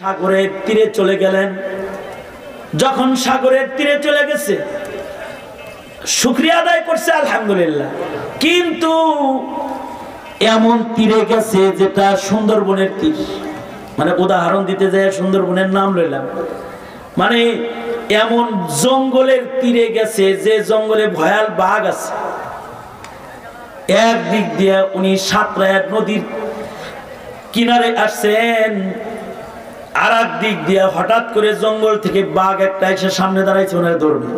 সাগরের তীরে চলে গেলেন। যখন সাগরের তীরে চলে গেছে শুকরিয়া আদায় করছে আলহামদুলিল্লাহ, কিন্তু এমন তীরে গেছে যেটা সুন্দরবনের তীর। মানে উদাহরণ দিতে যায় সুন্দরবনের নাম লইলাম, মানে এমন জঙ্গলের তীরে গেছে যে জঙ্গলে ভয়াল বাঘ আছে। একদিক দিয়ে উনি সাতরায়া নদীর কিনারে আসছেন, আর এক দিক দিয়ে হঠাৎ করে জঙ্গল থেকে বাঘ একটা এসে সামনে দাঁড়াইছে, ওনার ধরবে।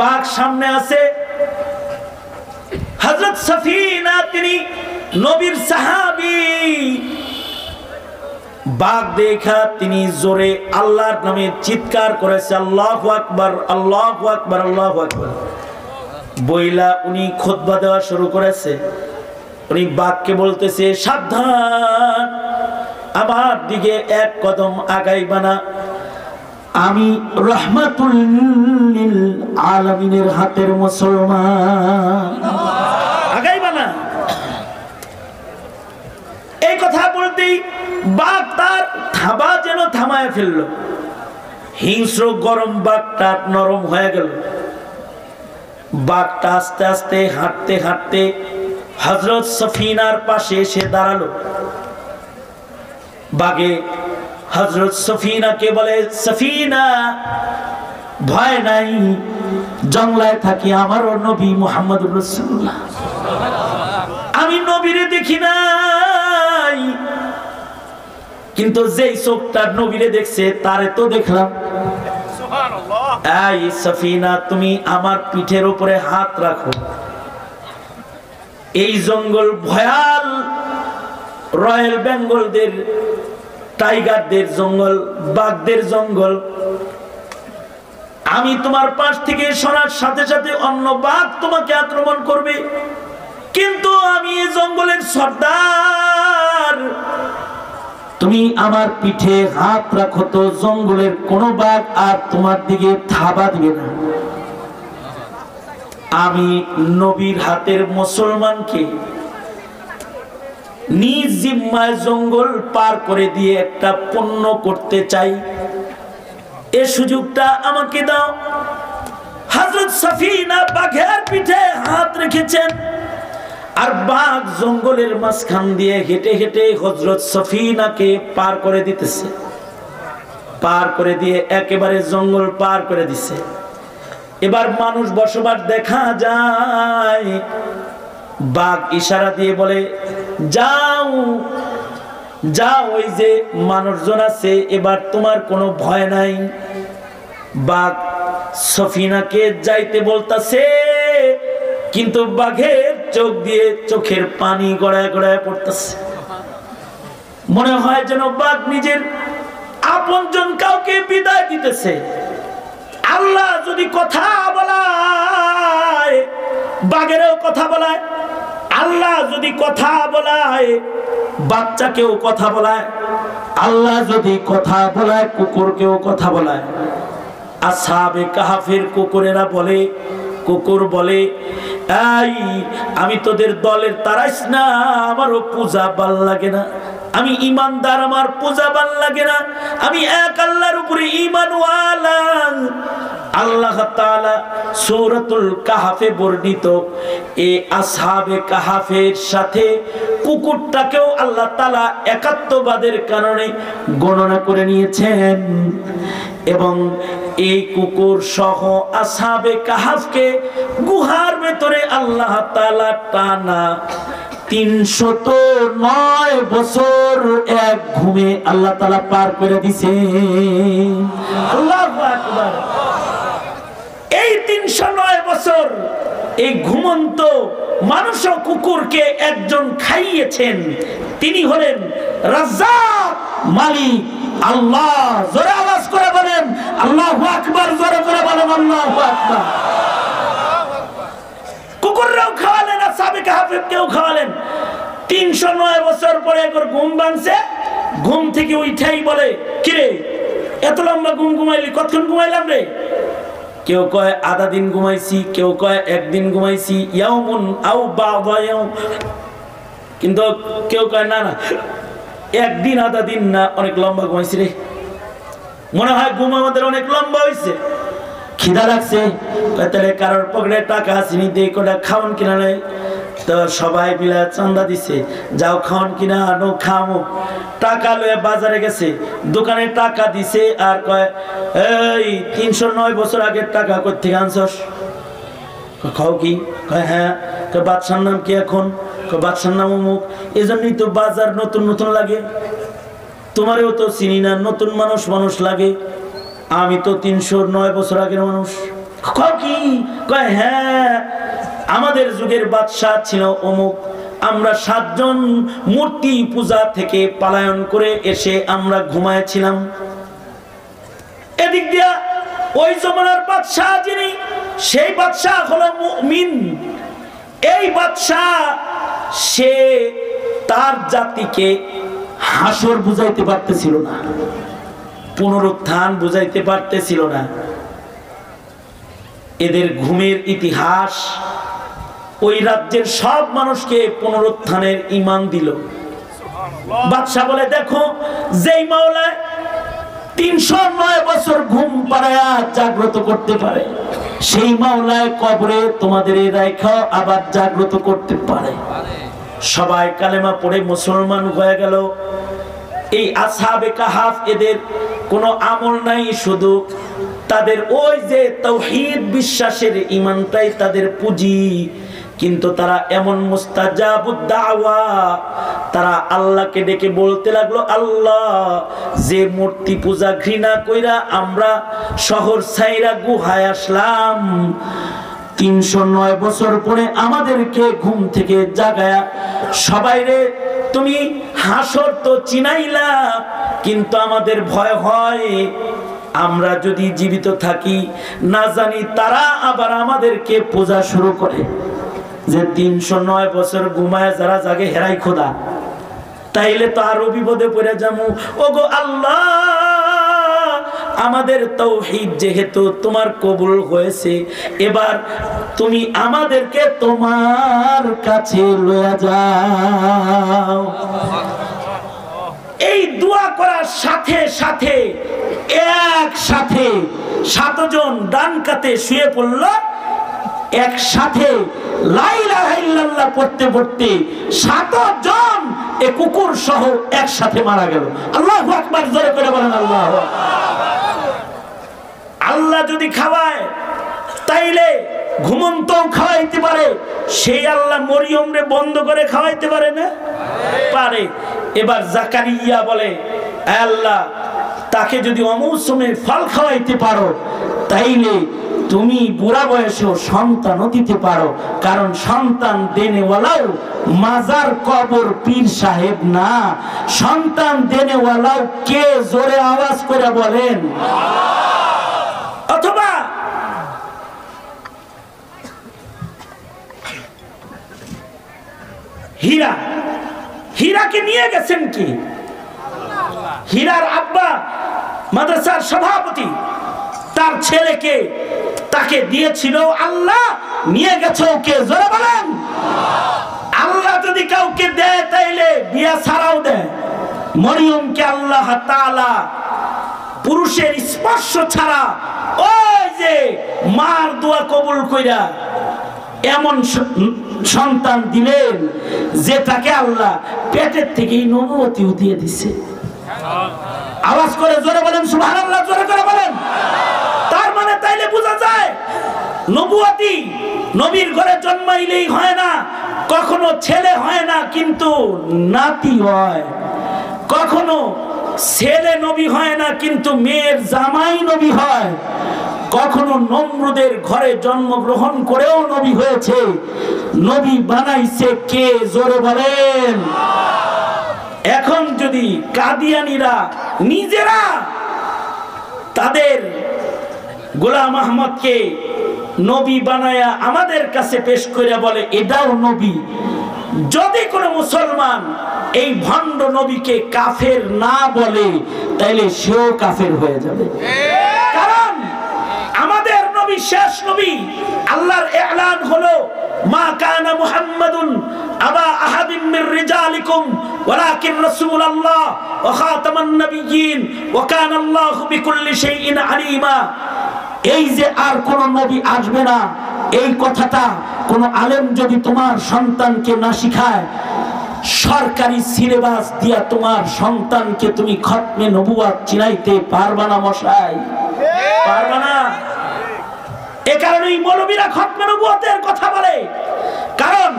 বাঘ সামনে আছে, হযরত সফিনা তিনি নবীর সাহাবী। বাঘ দেখা তিনি জোরে আল্লাহর নামে চিৎকার করেছে, আল্লাহু আকবার, আল্লাহু আকবার, আল্লাহু আকবার বইলা উনি খুতবা দেওয়া শুরু করেছে। উনি বাঘকে বলতেছে, সাবধান, আমার দিকে এক কদম আগাইবা না, আমি রাহমাতুল লিল আলামিনের হাতের মুসলমান, আগাইবা না। এই কথা বলতেই বাঘ তার থাবা যেন থামায় ফেললো। হিংস্র গরম বাঘটা নরম হয়ে গেল। বাঘটা আস্তে আস্তে হাঁটতে হাঁটতে হযরত সফিনার পাশে এসে দাঁড়ালো। বাঘে হযরত সফিনাকে বলে, সফিনা ভয় নাই, জঙ্গলায় থাকি, আমারও নবী মুহাম্মদুর রাসূলুল্লাহ, আমি নবীরে দেখি নাই, কিন্তু যেই চোখটা নবীরে দেখছে তারে তো দেখলাম। এই সফিনা, তুমি আমার পিঠের উপরে হাত রাখো। এই জঙ্গল ভয়াল রয়্যাল বেঙ্গলদের, টাইগারদের জঙ্গল, বাঘদের জঙ্গল। আমি তোমার পাশ থেকে সরার সাথে সাথে অন্য বাঘ তোমাকে আক্রমণ করবে, কিন্তু আমি এই জঙ্গলের সর্দার। তুমি আমার পিঠে হাত রাখো তো জঙ্গলের কোন বাঘ আর তোমার দিকে থাবা দিবে না। আমি নবীর হাতের মুসলমানকে নিজ জিম্মায় জঙ্গল পার করে দিয়ে একটা পুণ্য করতে চাই, এ সুযোগটা আমাকে দাও। হযরত সফিনা বাঘের পিঠে হাত রেখেছেন, আর বাঘ জঙ্গলের মাঝখান দিয়ে হেঁটে হেঁটে হযরত সফিনাকে পার করে দিতেছে। পার করে দিয়ে একেবারে জঙ্গল পার করে দিছে। এবার মানুষ বসবাস দেখা যায়। বাঘ ইশারা দিয়ে বলে, যাও যাও, ওই যে মানুষজন আছে, এবার তোমার কোনো ভয় নাই। বাঘ সফিনাকে যাইতে বলতাছে, কিন্তু বাঘের চোখ দিয়ে চোখের পানি গড়ায় গড়ায় পড়তেছে। মনে হয় যেন বাঘ নিজের আপনজন কাউকে বিদায় দিতেছে। আল্লাহ যদি কথা বলায়, বাঘেরও কথা বলায়। আল্লাহ যদি কথা বলায়, বাচ্চাকেও কথা বলায়। আল্লাহ যদি কথা বলায়, কুকুরকেও কথা বলায়। আসহাবে কাহাফের কুকুরেরা বলে, কুকুর বলে, এই আমি তোদের দলের তারাইস না, আমারও পূজা ভাল লাগে না, আমি ইমানদার, আমার পূজা ভাল লাগে না, আমি এক আল্লাহর উপরে ঈমানওয়ালা। আল্লাহ তাআলা সূরাতুল কাহফে বর্ণিত এই আসহাবে কাহফের সাথে কুকুরটাকেও আল্লাহ তাআলা একাত্মবাদের কারণে গণনা করে নিয়েছেন, এবং এই কুকুর সহ আসহাবে কাহফকে গুহার ভেতরে আল্লাহ তাআলা টানা 309 বছর এক ঘুমে আল্লাহ তাআলা পার করে দিছে। আল্লাহু আকবার। এই 309 বছর এই ঘুমন্ত মানুষ ও কুকুরকে একজন খাইয়েছেন, তিনি হলেন রাজ্জাক, মালিক আল্লাহ। জোরে আওয়াজ করে বলেন আল্লাহু আকবার, জোরে করে বলেন আল্লাহু আকবার। কুকুররাও খাওয়ালেন, আসহাবে কাহফকেও খাওয়ালেন। 309 বছর পরে একবার ঘুম ভাঙছে, ঘুম থেকে উঠাই বলে, কিরে এত লম্বা ঘুম ঘুমাইলি, কতক্ষণ ঘুমাইলাম রে? কেউ কয় আধা দিন ঘুমাইছি, কেউ কয় একদিন ঘুমাইছি, ইয়াউমুন আও বা'দা ইয়াউম, কিন্তু কেউ কয় না না একদিন আধা দিন না, অনেক লম্বা ঘুমাইছি রে, মনে হয় ঘুম আমাদের অনেক লম্বা হয়েছে। খিদা লাগছে, তাহলে কারোর পকেটে টাকা আসেনি, দিয়ে কটা খাওয়ান কিনা নেই, তো সবাই মিলে চান্দা দিছে, যাও খাওয়ান কিনা আনো, খামো। টাকা লয়ে বাজারে গেছে, দোকানে টাকা দিছে, আর কয় এই 309 বছর আগের টাকা কোত্থেকে আনছস? খাও কি? কয় হ্যাঁ। বাদশার নাম কি এখন? বাদশার নাম অমুক। এজন্যই তো বাজার নতুন নতুন লাগে, তোমারও তো চিনি না, নতুন মানুষ মানুষ লাগে, আমি তো 309 বছর আগের মানুষ। খাও কি? কয় হ্যাঁ, আমাদের যুগের বাদশা ছিল অমুক, আমরা 7 জন মূর্তি পূজা থেকে পলায়ন করে এসে আমরা ঘুমায়েছিলাম। এদিক দিয়া ওই জমানার বাদশা যিনি, সেই বাদশা হলো মুমিন। এই বাদশা সে তার জাতিকে হাসর বুঝাইতে পারতেছিল না, পুনরুত্থান বুঝাইতে পারতেছিল না। এদের ঘুমের ইতিহাস ওই রাজ্যের সব মানুষকে পুনরুত্থানের ঈমান দিল। বাদশা বলে, দেখো, যেই মাওলায় 309 বছর ঘুম পাড়ায়া জাগ্রত করতে পারে, সেই মাওলায় কবরে তোমাদের রাইখা আবার জাগ্রত করতে পারে। সবাই কালেমা পড়ে মুসলমান হয়ে গেল। এই আসহাবে কাহাফ, এদের কোনো আমল নাই, শুধু তাদের ওই যে তাওহীদ বিশ্বাসের ঈমানটাই তাদের পুঁজি। কিন্তু তারা এমন মুস্তাজাবুদ দাওয়া, তারা আল্লাহকে ডেকে বলতে লাগলো, আল্লাহ, যে মূর্তি পূজা ঘৃণা কইরা আমরা শহর ছাইরা গুহায় আসলাম, 309 বছর পরে আমাদেরকে ঘুম থেকে জাগায়া সবাই রে তুমি হাসর তো চিনাইলা, কিন্তু আমাদের ভয় হয় আমরা যদি জীবিত থাকি, না জানি তারা আবার আমাদেরকে পূজা শুরু করে। যে 309 বছর ঘুমায় যারা জাগে, হেরাই খোদা, তাইলে তো আরো বিপদে পড়ে যাবো। ওগো আল্লাহ, আমাদের তাওহীদ যেহেতু তোমার কবুল হয়েছে, এবার তুমি আমাদেরকে তোমার কাছে লয়ে যাও। এই দোয়া করার সাথে সাথে একসাথে 7 জন ডান কাতে শুয়ে পড়ল। একসাথে লা ইলাহা ইল্লাল্লাহ পড়তে পড়তে 7 জন এ কুকুর সহ একসাথে মারা গেল। আল্লাহু আকবার, জোরে করে বলেন আল্লাহু আকবার। আল্লাহ যদি খাওয়ায় তাইলে ঘুমন্তও খাওয়াইতে পারে, সেই আল্লাহ মরিয়ম রে বন্ধ করে খাওয়াইতে পারে না? পারে। এবার জাকারিয়া বলে, আল্লাহ, তাকে যদি অমৌসুমে ফল খাওয়াইতে পারো, তাইলে তুমি বুড়া বয়সেও সন্তানও দিতে পারো, কারণ সন্তান দেনেওয়ালাও মাজার কবর পীর সাহেব না। সন্তান দেনেওয়ালাও কে? জোরে আওয়াজ করে বলেন। অথবা হীরা, হীরাকে নিয়ে গেছেন কি? হীরার আব্বা মাদ্রাসার সভাপতি, তার ছেলেকে তাকে দিয়েছিল আল্লাহ, নিয়ে গেছে কে? জোরে বলেন। আল্লাহ যদি কাউকে দেয় তাইলে বিয়া ছাড়াও দেয়। মরিয়মকে আল্লাহ তাআলা পুরুষের স্পর্শ ছাড়া ওই যে মার দোয়া কবুল কইরা এমন সন্তান দিলেন, যেটাকে আল্লাহ পেটের থেকেই নবুয়তিও দিয়ে দিছে। আওয়াজ করে জোরে বলেন সুবহানাল্লাহ, জোরে করে বলেন। তার মানে তাইলে বোঝা যায় নবুয়তি নবীর ঘরে জন্মাইলেই হয় না, কখনো ছেলে হয় না কিন্তু নাতি হয়, কখনো ছেলে নবী হয় না কিন্তু মেয়ের জামাই নবী হয়, কখনো নমরুদের ঘরে জন্মগ্রহণ করেও নবী হয়েছে। নবী বানাইছে কে? জোরে বলেন। এখন যদি কাদিয়ানীরা নিজেরা তাদের গোলাম আহমদকে নবী বানায়া আমাদের কাছে পেশ করে বলে এটাও নবী, যদি কোনো মুসলমান এই ভণ্ড নবীকে কাফের না বলে, তাইলে সেও কাফের হয়ে যাবে। কারণ আমাদের নবী শেষ নবী। আল্লাহর এলান হলো মা কানা মুহাম্মাদুন আবা আহাদিন মির রিজালিকুম ওয়ালাকিন রাসূলুল্লাহ ওয়া খাতামান নাবিয়্যিন ওয়া কানা আল্লাহু বিকুল্লি শাইইন আলিমা। এই যে আর কোন নবী আসবে না, এই কথাটা কোন আলেম যদি তোমার সন্তানকে না শিখায়, সরকারি সিলেবাস দিয়া তোমার সন্তানকে তুমি খতমে নবুয়ত চিনাইতে পারবা না মশাই, পারবা না। এ কারণেই মৌলবীরা খতমে নবুয়তের কথা বলে, কারণ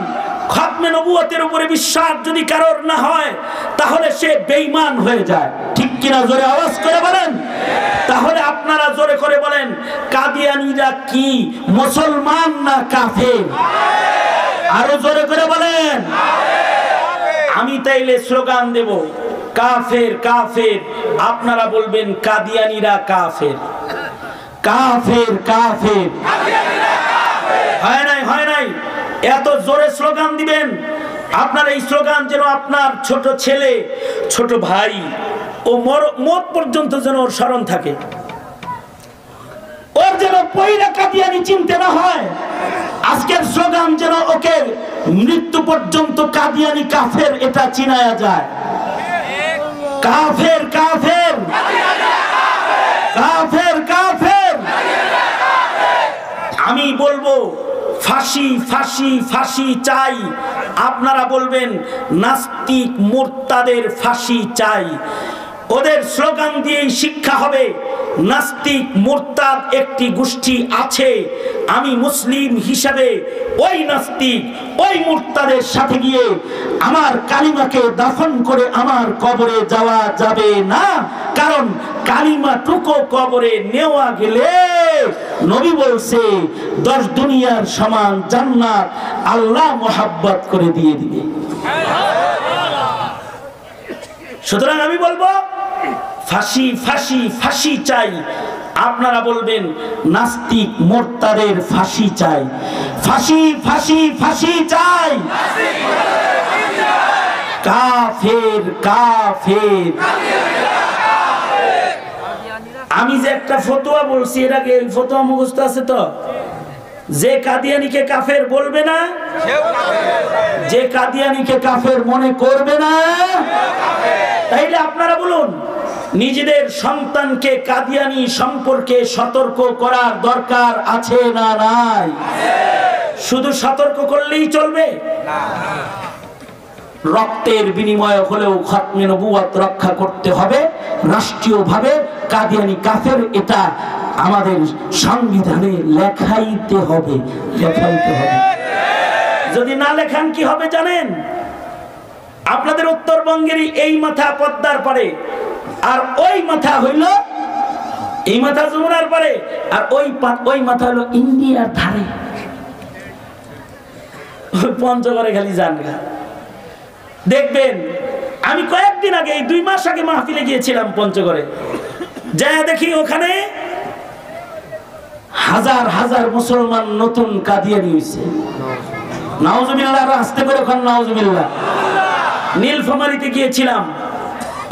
খতমে নবুয়তের উপরে বিশ্বাস যদি কারোর না হয় তাহলে সে বেঈমান হয়ে যায়। ঠিক কিনা জোরে আওয়াজ করে বলেন। তাহলে আপনারা জোরে করে বলেন, কাদিয়ানীরা কি মুসলমান না কাফের? আরো জোরে করে বলেন। আমি তাইলে স্লোগান দেব, কাফের কাফের, আপনারা বলবেন কাদিয়ানীরা কাফের, কাফের কাফের। হয় নাই, হয় নাই। এত জোরে স্লোগান দিবেন, আপনার এই স্লোগান যেন আপনার ছোট ছেলে, ছোট ভাই ও মত পর্যন্ত যেন ওর স্মরণ থাকে, ওর যেন পয়লা কাদিয়ানী চিনতে না হয়। আজকের স্লোগান যেন ওকে মৃত্যু পর্যন্ত কাদিয়ানী কাফের এটা চিনায়া যায়। কাফের কাফের কাফের কাফের। আমি বলবো ফাঁসি ফাঁসি ফাঁসি চাই, আপনারা বলবেন নাস্তিক মুরতাদের ফাঁসি চাই। ওদের স্লোগান দিয়েই শিক্ষা হবে নাস্তিক মুরতাদ একটি গোষ্ঠী আছে, আমি মুসলিম হিসাবে ওই নাস্তিক ওই মুরতাদের সাথে গিয়ে আমার কালিমাকে দাফন করে আমার কবরে যাওয়া যাবে না, কারণ কালিমাটুকু কবরে নেওয়া গেলে নবী বলছে 10 দুনিয়ার সমান জান্নাত আল্লাহ মোহাব্বত করে দিয়ে দিবে। সুতরাং আমি বলবো ফাঁসি ফাঁসি ফাঁসি চাই, আপনারা বলবেন নাস্তিক মুরতাদের ফাঁসি চাই। ফাঁসি ফাঁসি ফাঁসি চাই, কাফের কাফের। আমি যে একটা ফতোয়া বলছি, এর আগে ফতোয়া মুখস্থ আছে তো, যে কাদিয়ানীকে কাফের বলবে না, যে কাদিয়ানীকে কাফের মনে করবে না, তাইলে আপনারা বলুন নিজেদের সন্তানকে কাদিয়ানী সম্পর্কে সতর্ক করার দরকার আছে না নাই? শুধু সতর্ক করলেই চলবে না, রক্তের বিনিময়ে হলেও খতমে নবুয়ত রক্ষা করতে হবে রাষ্ট্রীয়ভাবে। কাদিয়ানী কাফের এটা আমাদের সংবিধানে লেখাইতে হবে, লেখাইতে হবে। যদি না লেখান কি হবে জানেন? আপনাদের উত্তরবঙ্গেরই এই মাথা পদ্মার পারে, আর ওই মাথা হইল এই মাথা যমুনার পারে, আর ওই মাথা হইল ইন্ডিয়ার ধারে। পঞ্চগড়ে খালি যান গা, দেখবেন। আমি কয়েকদিন আগে, 2 মাস আগে মাহফিলে গিয়েছিলাম পঞ্চগড়ে, যা দেখি ওখানে হাজার হাজার মুসলমান নতুন কাদিয়ানী হইছে। নাউজুবিল্লাহ, আস্তে করে ওখানে নাউজুবিল্লাহ। নীলফামারীতে গিয়েছিলাম,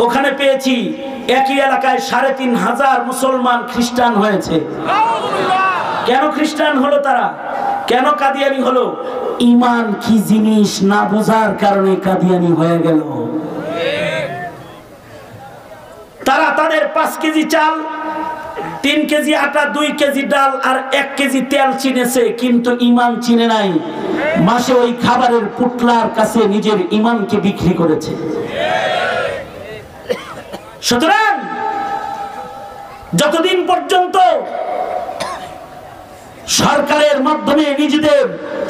ওখানে পেয়েছি একই এলাকায় 3500 মুসলমান খ্রিস্টান হয়েছে। কেন খ্রিস্টান হলো তারা? কেন কাদিয়ানী হলো? ঈমান কি জিনিস না বোঝার কারণে কাদিয়ানী হয়ে গেল। তারা তাদের 5 কেজি চাল, 3 কেজি আটা, 2 কেজি ডাল আর 1 কেজি তেল চিনেছে, কিন্তু ঈমান চিনে নাই। মাসে ওই খাবারের পুটলার কাছে নিজের ঈমানকে বিক্রি করেছে। সুতরাং যতদিন পর্যন্ত সরকারের মাধ্যমে নিজেদের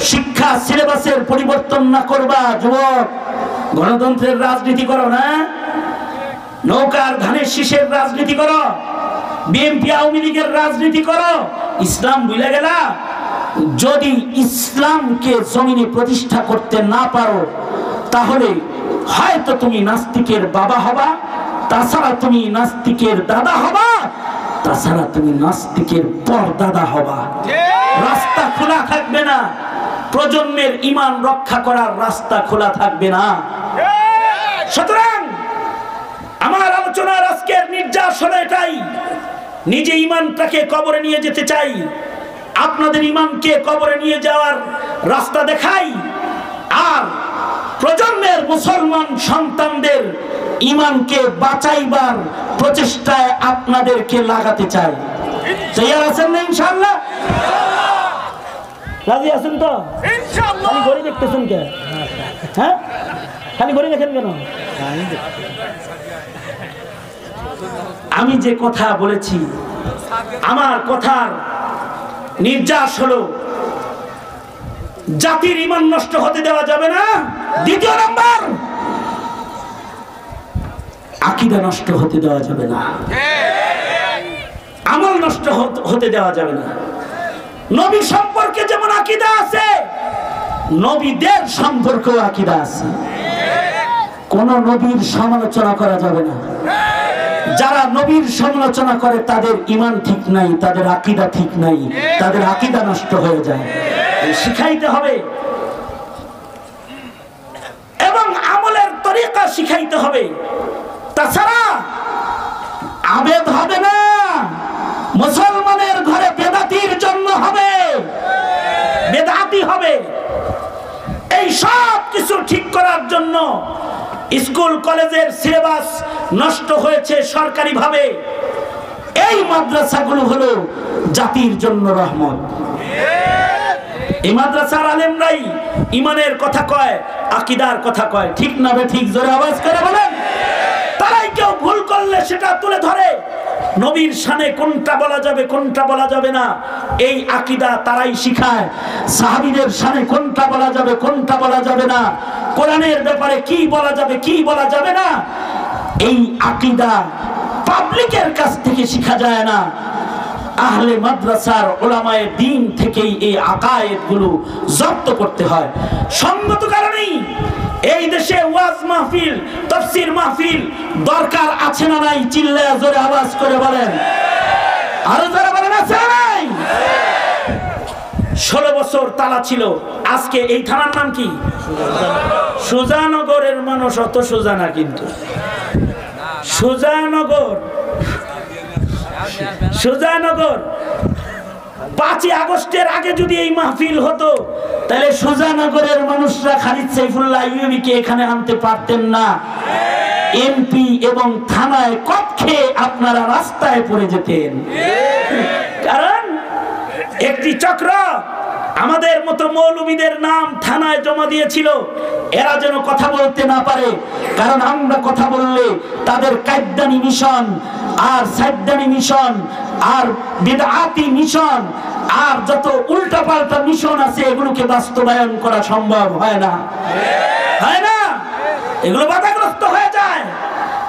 শিক্ষা সিলেবাসের পরিবর্তন না করবা, যুবক, গণতন্ত্রের রাজনীতি করো না, নৌকার ধানের শীষের রাজনীতি করো, বিএনপি আওয়ামী লীগের রাজনীতি করো, ইসলাম ভুলে গেলা। যদি ইসলামকে জমিনে প্রতিষ্ঠা করতে না পারো তাহলে হয়তো তুমি নাস্তিকের বাবা হবা, তাছাড়া তুমি নাস্তিকের দাদা হবা, তাছাড়া তুমি নাস্তিকের পরদাদা হবা। রাস্তা খোলা থাকবে না, প্রজন্মের ঈমান রক্ষা করার রাস্তা খোলা থাকবে না। সুতরাং আমার আলোচনার আজকের নির্যাস হলো এটাই, নিজে ঈমানটাকে কবরে নিয়ে যেতে চাই। আপনাদের ঈমানকে কবরে নিয়ে যাওয়ার রাস্তা দেখাই আর প্রজন্মের মুসলমান সন্তানদের ঈমানকে বাঁচাইবার প্রচেষ্টায় আপনাদেরকে লাগাতে চাই। তৈরি আছেন না ইনশাআল্লাহ? রাজি আছেন তো? ইনশাআল্লাহ। খালি ঘড়ি দেখতেছেন কে? হ্যাঁ, খালি ঘড়ি দেখেন কেন? আমি যে কথা বলেছি, আমার কথার নির্যাস হলো জাতির ঈমান নষ্ট হতে দেওয়া যাবে না। দ্বিতীয় নাম্বার, আকীদা নষ্ট হতে দেওয়া যাবে না, আমল নষ্ট হতে দেওয়া যাবে না। নবী সম্পর্কে যেমন আকীদা আছে, নবীদের সম্পর্কেও আকীদা আছে। কোন নবীর সমালোচনা করা যাবে না। যারা নবীর সমালোচনা করে তাদের ঈমান ঠিক নাই, তাদের আকীদা ঠিক নাই, তাদের আকীদা নষ্ট হয়ে যায়। শিখাইতে হবে এবং আমলের তরিকা শিখাইতে হবে। তাছাড়া আবেদ হবে না। মুসলমানের ঘরে বেদাতির জন্য হবে, বেদাতি হবে। এই সব কিছু ঠিক করার জন্য স্কুল কলেজের সিলেবাস নষ্ট হয়েছে সরকারিভাবে। এই মাদ্রাসাগুলো হলো জাতির জন্য রহমত। এই মাদ্রাসার আলেমরাই ঈমানের কথা কয়, আকীদার কথা কয়, ঠিক না বে ঠিক? জোরে আওয়াজ করে বলেন। তারাই কেউ ভুল করলে সেটা তুলে ধরে। নবীর শানে কোনটা বলা যাবে কোনটা বলা যাবে না, এই আকীদা তারাই শিখায়। সাহাবীদের শানে কোনটা বলা যাবে কোনটা বলা যাবে না, কোরআনের ব্যাপারে কি বলা যাবে কি বলা যাবে না, এই আকীদা পাবলিকের কাছ থেকে শিখা যায় না। আহলে মাদ্রাসার উলামায়ে দ্বীন থেকেই এই আকায়েদগুলো জব্দ করতে হয়। সঙ্গত কারণেই এই দেশে ওয়াজ মাহফিল, তাফসীর মাহফিল দরকার আছে না নাই? চিল্লায়া জোরে আওয়াজ করে বলেন, আরো জোরে বলেন, আছে নাই? 16 বছর তালা ছিল। আজকে এই থানার নাম কি? সুজানগরের মানুষ অত সোজা না, কিন্তু সুজানগর 5ই আগস্টের আগে যদি এই মাহফিল হতো, তাহলে সুজানগরের মানুষরা খালিদ সাইফুল্লাহ আইয়ুবীকে এখানে আনতে পারতেন না। এমপি এবং থানায় কক্ষে আপনারা রাস্তায় পড়ে যেতেন। কারণ একটি চক্র আমাদের মতো মৌলবীদের নাম থানায় জমা দিয়েছিল, এরা যেন কথা বলতে না পারে। কারণ আমরা কথা বললে তাদের কায়দানি মিশন আর সাইদানি মিশন আর বিদআতি মিশন আর যত উল্টাপাল্টা মিশন আছে, এগুলোকে বাস্তবায়ন করা সম্ভব হয় না, হয় না, এগুলো বাধাগ্রস্ত হয়ে যায়।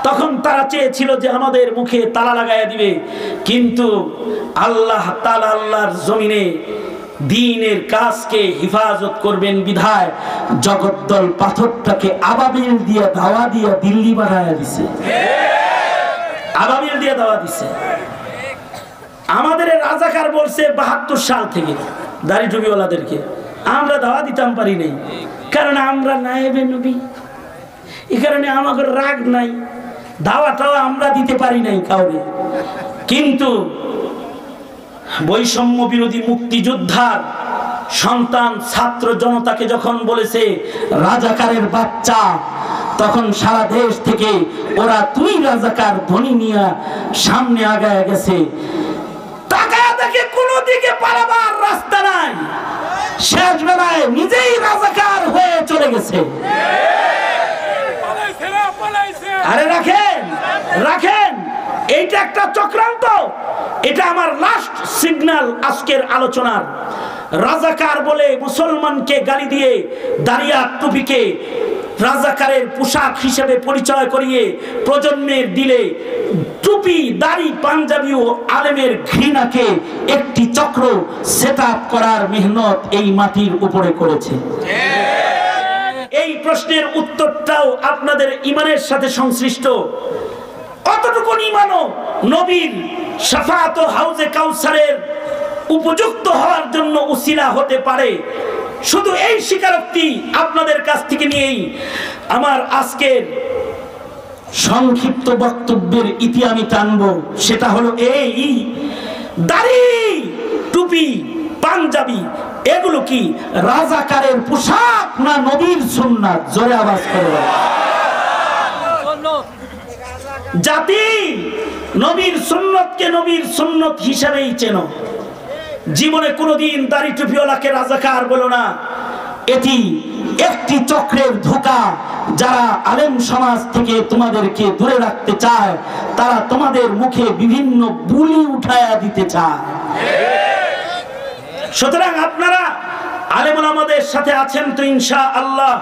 তখন তারা চেয়েছিল যে আমাদের মুখে তালা লাগাইয়া দিবে, কিন্তু আল্লাহ তাআলা আল্লাহর জমিনে দ্বীনের কাজকে হেফাজত করবেন বিধায় জগদ্দল পাথরটাকে আবাবিল দিয়ে দাওয়া দিয়ে দিল্লি বানায়া দিছে। আবাবিল দিয়ে দাওয়া দিছে। আমাদের রাজাকার বলছে 72 সাল থেকে দাড়ি টুপিওয়ালাদেরকে, আমরা দাওয়া দিতাম পারি নাই, কারণ আমরা নায়েবে নবী। এই কারণে আমাদের রাগ নাই, দাওয়াটাও আমরা দিতে পারি নাই কাউরে। কিন্তু বৈষম্য বিরোধী মুক্তিযোদ্ধার সন্তান ছাত্র জনতাকে যখন বলেছে রাজাকারের বাচ্চা, তখন সারা দেশ থেকে ওরা তুই রাজাকার ধ্বনি নিয়ে সামনে আগায় গেছে। তাকায় দেখে কোনো দিকে পালাবার রাস্তা নাই, শেষ বেলায় নিজেই রাজাকার হয়ে চলে গেছে। আরে রাখেন রাখেন, এইটা একটা চক্রান্ত। এটা আমার লাস্ট সিগন্যাল আজকের আলোচনার। রাজাকার বলে মুসলমানকে গালি দিয়ে দাড়িয়া টুপিকে রাজাকারের পোশাক হিসেবে পরিচয় করিয়ে প্রজন্মের দিলে টুপি দাড়ি পাঞ্জাবি ও আলেমের ঘৃণাকে একটি চক্র সেট আপ করার মেহনত এই মাটির উপরে করেছে। এই প্রশ্নের উত্তরটাও আপনাদের ঈমানের সাথে সংশ্লিষ্ট। কতটুকু ঈমানও নবীর শাফাআত ও হাউজে কাউসারের উপযুক্ত হওয়ার জন্য উসিলা হতে পারে। শুধু এই স্বীকারোক্তি আপনাদের কাছ থেকে নিয়েই আমার আজকের সংক্ষিপ্ত বক্তব্যের ইতি আমি টানব। সেটা হলো এই দাড়ি টুপি পাঞ্জাবি এগুলো কি রাজাকারের পোশাক না নবীর সুন্নাত? জোরে আওয়াজ করে বলেন। জাতি নবীর সুন্নতকে নবীর সুন্নত হিসেবেই চেনো। জীবনে কোনোদিন দাড়ি টুপিওয়ালাকে রাজাকার বলো না। এটি একটি চক্রের ধোঁকা। যারা আলেম সমাজ থেকে তোমাদেরকে দূরে রাখতে চায়, তারা তোমাদের মুখে বিভিন্ন বুলি উঠায়া দিতে চায়। সুতরাং আপনারা আলেম ওলামাদের সাথে আছেন তো ইনশাআল্লাহ?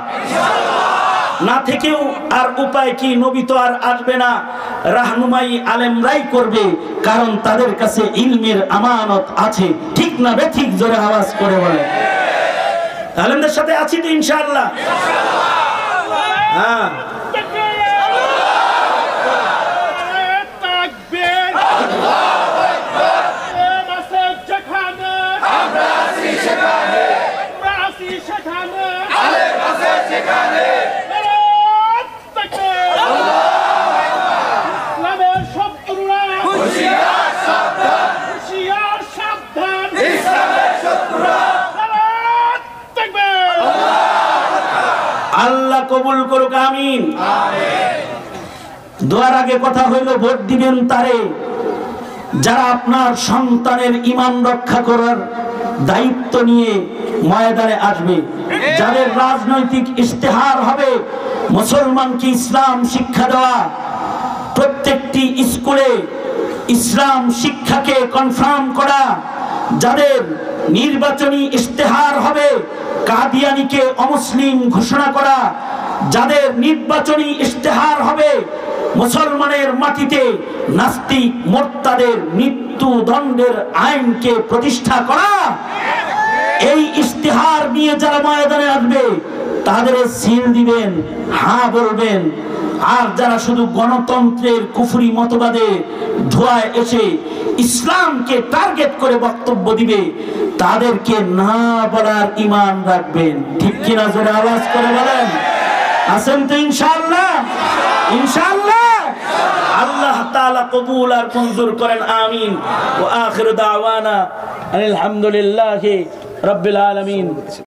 না থেকেও আর উপায় কি? নবী তো আর আসবে না, রাহনুমাই আলেমরাই করবে, কারণ তাদের কাছে ইলমের আমানত আছে। ঠিক না বেঠিক? জোরে আওয়াজ করে বলে। আলেমদের সাথে আছি তো ইনশাআল্লাহ? হ্যাঁ। আল্লাহ কবুল করুক, আমিন। দোয়ার আগে কথা হইল, ভোট দিবেন তারে যারা আপনার সন্তানের ঈমান রক্ষা করার দায়িত্ব নিয়ে ময়দানে আসবে, যাদের রাজনৈতিক ইশতেহার হবে মুসলমানকে ইসলাম শিক্ষা দেওয়া, প্রত্যেকটি স্কুলে ইসলাম শিক্ষাকে কনফার্ম করা, যাদের নির্বাচনী ইশতেহার হবে কাদিয়ানীকে অমুসলিম ঘোষণা করা, যাদের নির্বাচনী ইশতেহার হবে মুসলমানের মাটিতে নাস্তিক মোরতাদের মৃত্যুদণ্ডের আইনকে প্রতিষ্ঠা করা, এই ইশতেহার নিয়ে যারা ময়দানে আসবে তাদের সিল দিবেন, হ্যাঁ বলবেন। আর যারা শুধু গণতন্ত্রের কুফরি মতবাদে ধোঁয়ায় এসে ইসলামকে টার্গেট করে বক্তব্য দিবে, তাদেরকে না বলার ঈমান রাখবেন। ঠিক কিনা? জোরে আওয়াজ করে বলেন। আছেন তো ইনশাআল্লাহ? ইনশাআল্লাহ। আল্লাহ তাআলা কবুল আর মঞ্জুর করেন, আমিন। ওয়া আখিরু দাওয়ানা আলহামদুলিল্লাহি রাব্বিল আলামিন।